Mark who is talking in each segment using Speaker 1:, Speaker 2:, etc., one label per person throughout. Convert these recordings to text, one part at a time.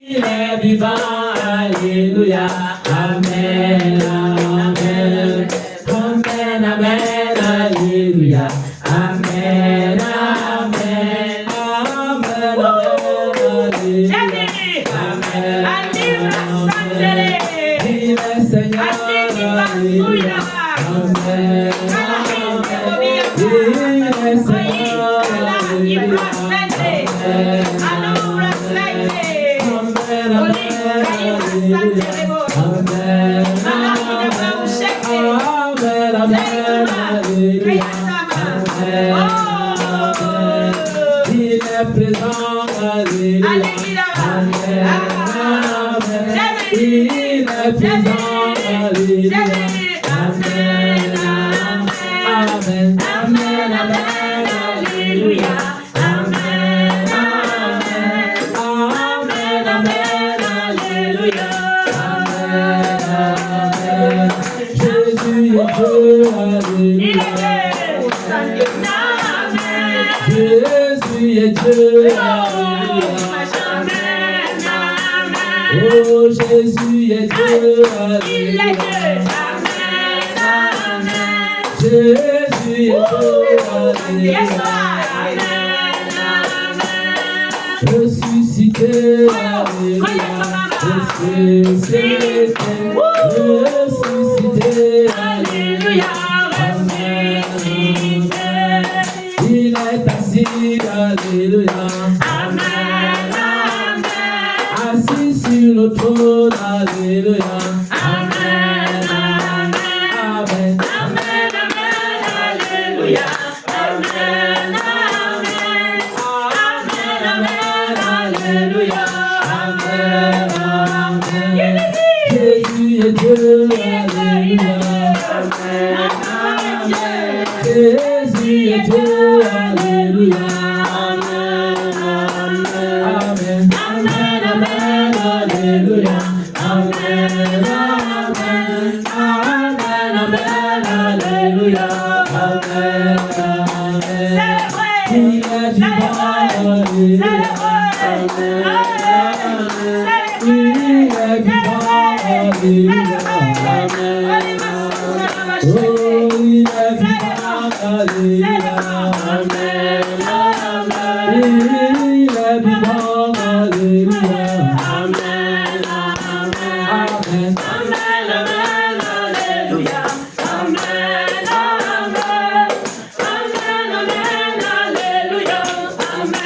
Speaker 1: Il est vivant, alléluia, amen, amen, amen, amen, alléluia, amen, amen, amen, amen, il est Seigneur, alléluia, amen, il est Seigneur, alléluia, Oh, Jésus est Dieu, il est Dieu, amen, amen. Jésus est Dieu, amen, amen. Ressuscité, alléluia, ressuscité, ressuscité, alléluia, ressuscité. Il est assis, alléluia, amen, amen. Assis sur le trône, alléluia, amen, amen, amen, amen, amen, alléluia, amen, amen, amen, amen, alléluia, amen, amen. Jésus est Dieu, alléluia, amen, amen. Jésus est Dieu, alléluia, amen, amen, amen, amen, alléluia, amen, amen, amen, amen, alléluia, amen, amen. Il est vivant, alléluia, amen, amen. Il est vivant, alléluia, amen, amen. Oh, il est vivant, alléluia, amen, amen. Il est vivant, alléluia, amen, amen, amen, amen, alléluia, amen, amen, amen, alléluia, amen,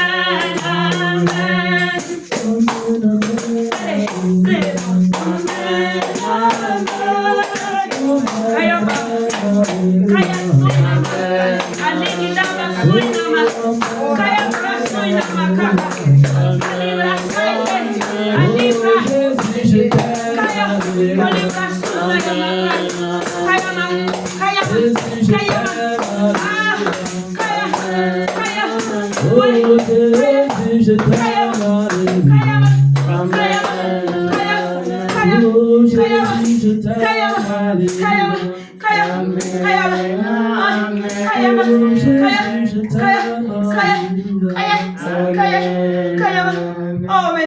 Speaker 1: je t'aime, alléluia. Oh Jésus, je t'aime, alléluia.